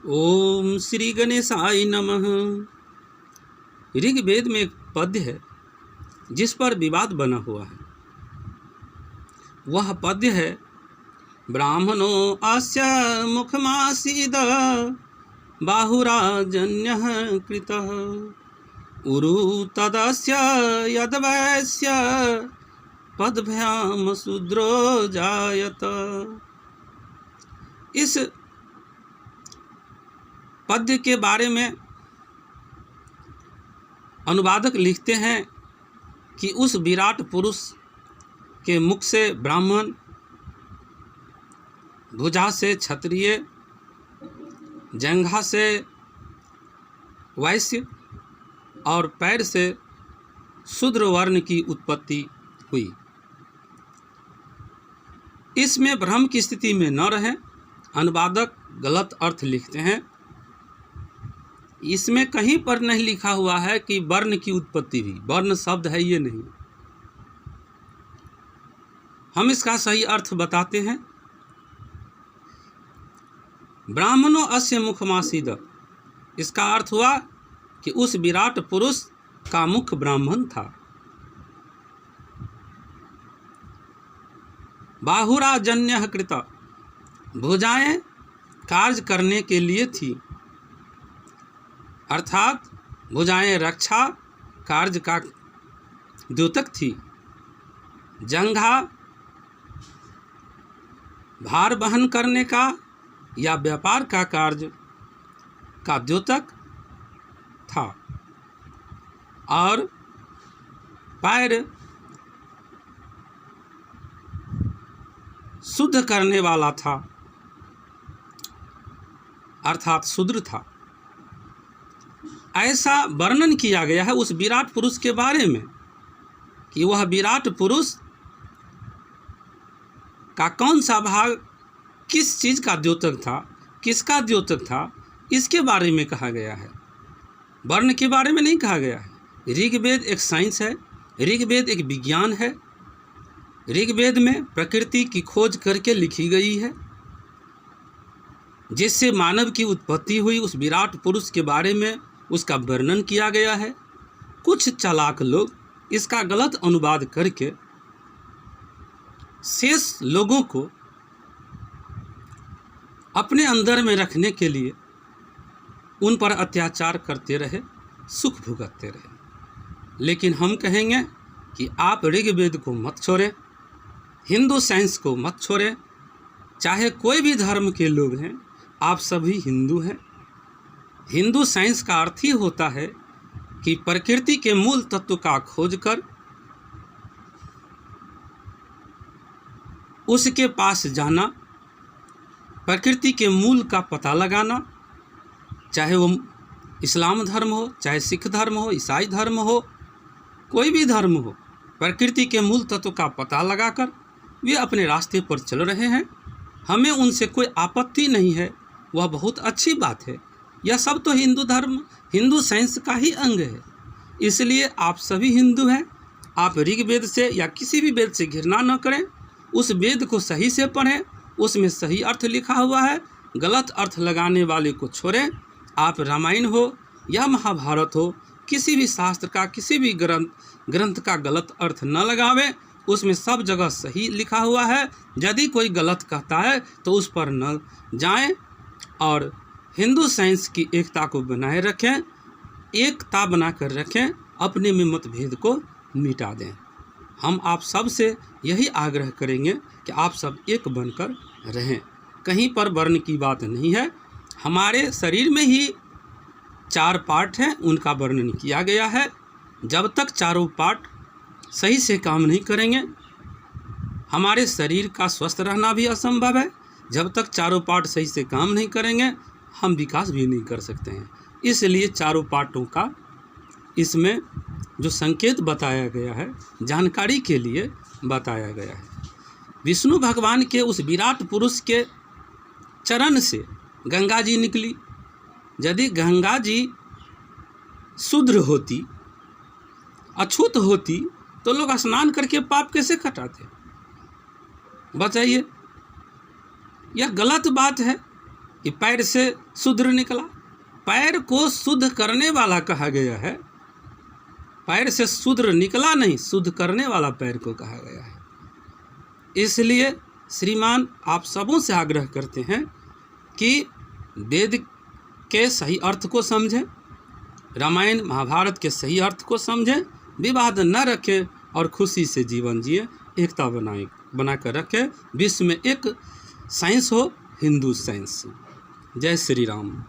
ओम श्री गणेशाय नमः। ऋग्वेद में एक पद्य है जिस पर विवाद बना हुआ है। वह पद्य है ब्राह्मणो अस्य मुखमासीद बाहुराजन्यः कृतः उरु तदस्य यद्वैस्य पद्भ्याम शूद्रो जायत। इस पद्य के बारे में अनुवादक लिखते हैं कि उस विराट पुरुष के मुख से ब्राह्मण, भुजा से क्षत्रिय, जंघा से वैश्य और पैर से शूद्र वर्ण की उत्पत्ति हुई। इसमें भ्रम की स्थिति में न रहें। अनुवादक गलत अर्थ लिखते हैं। इसमें कहीं पर नहीं लिखा हुआ है कि वर्ण की उत्पत्ति हुई। वर्ण शब्द है ये नहीं। हम इसका सही अर्थ बताते हैं। ब्राह्मणों अस्य मुखमासीद, इसका अर्थ हुआ कि उस विराट पुरुष का मुख ब्राह्मण था। बाहुराजन्य कृत, भुजाएं कार्य करने के लिए थी, अर्थात भुजाएं रक्षा कार्य का द्योतक थी। जंघा भार वहन करने का या व्यापार का कार्य का द्योतक था और पैर शुद्ध करने वाला था, अर्थात शूद्र था। ऐसा वर्णन किया गया है उस विराट पुरुष के बारे में कि वह विराट पुरुष का कौन सा भाग किस चीज़ का द्योतक था, किसका द्योतक था, इसके बारे में कहा गया है। वर्ण के बारे में नहीं कहा गया है। ऋग्वेद एक साइंस है, ऋग्वेद एक विज्ञान है। ऋग्वेद में प्रकृति की खोज करके लिखी गई है, जिससे मानव की उत्पत्ति हुई। उस विराट पुरुष के बारे में उसका वर्णन किया गया है। कुछ चालाक लोग इसका गलत अनुवाद करके शेष लोगों को अपने अंदर में रखने के लिए उन पर अत्याचार करते रहे, सुख भुगतते रहे। लेकिन हम कहेंगे कि आप ऋग्वेद को मत छोड़ें, हिंदू साइंस को मत छोड़ें। चाहे कोई भी धर्म के लोग हैं, आप सभी हिंदू हैं। हिंदू साइंस का अर्थ ही होता है कि प्रकृति के मूल तत्व का खोज कर उसके पास जाना, प्रकृति के मूल का पता लगाना। चाहे वो इस्लाम धर्म हो, चाहे सिख धर्म हो, ईसाई धर्म हो, कोई भी धर्म हो, प्रकृति के मूल तत्व का पता लगाकर वे अपने रास्ते पर चल रहे हैं। हमें उनसे कोई आपत्ति नहीं है, वह बहुत अच्छी बात है। यह सब तो हिंदू धर्म, हिंदू साइंस का ही अंग है। इसलिए आप सभी हिंदू हैं। आप ऋग्वेद से या किसी भी वेद से घृणा न करें। उस वेद को सही से पढ़ें, उसमें सही अर्थ लिखा हुआ है। गलत अर्थ लगाने वाले को छोड़ें। आप रामायण हो या महाभारत हो, किसी भी शास्त्र का, किसी भी ग्रंथ का गलत अर्थ न लगावें। उसमें सब जगह सही लिखा हुआ है। यदि कोई गलत कहता है तो उस पर न जाएं और हिंदू साइंस की एकता को बनाए रखें, एकता बनाकर रखें, अपने में मतभेद को मिटा दें। हम आप सब से यही आग्रह करेंगे कि आप सब एक बनकर रहें। कहीं पर वर्ण की बात नहीं है। हमारे शरीर में ही 4 पार्ट हैं, उनका वर्णन किया गया है। जब तक चारों पार्ट सही से काम नहीं करेंगे, हमारे शरीर का स्वस्थ रहना भी असंभव है। जब तक चारों पार्ट सही से काम नहीं करेंगे, हम विकास भी नहीं कर सकते हैं। इसलिए चारों पार्टों का इसमें जो संकेत बताया गया है, जानकारी के लिए बताया गया है। विष्णु भगवान के उस विराट पुरुष के चरण से गंगा जी निकली। यदि गंगा जी शुद्र होती, अछूत होती, तो लोग स्नान करके पाप कैसे कटाते? बताइए। यह गलत बात है। ये पैर से शूद्र निकला। पैर को शुद्ध करने वाला कहा गया है, पैर से शूद्र निकला नहीं, शुद्ध करने वाला पैर को कहा गया है। इसलिए श्रीमान आप सबों से आग्रह करते हैं कि वेद के सही अर्थ को समझें, रामायण महाभारत के सही अर्थ को समझें, विवाद न रखें और खुशी से जीवन जिए, एकता बना कर रखें। विश्व में एक साइंस हो, हिंदू साइंस। जय श्री राम।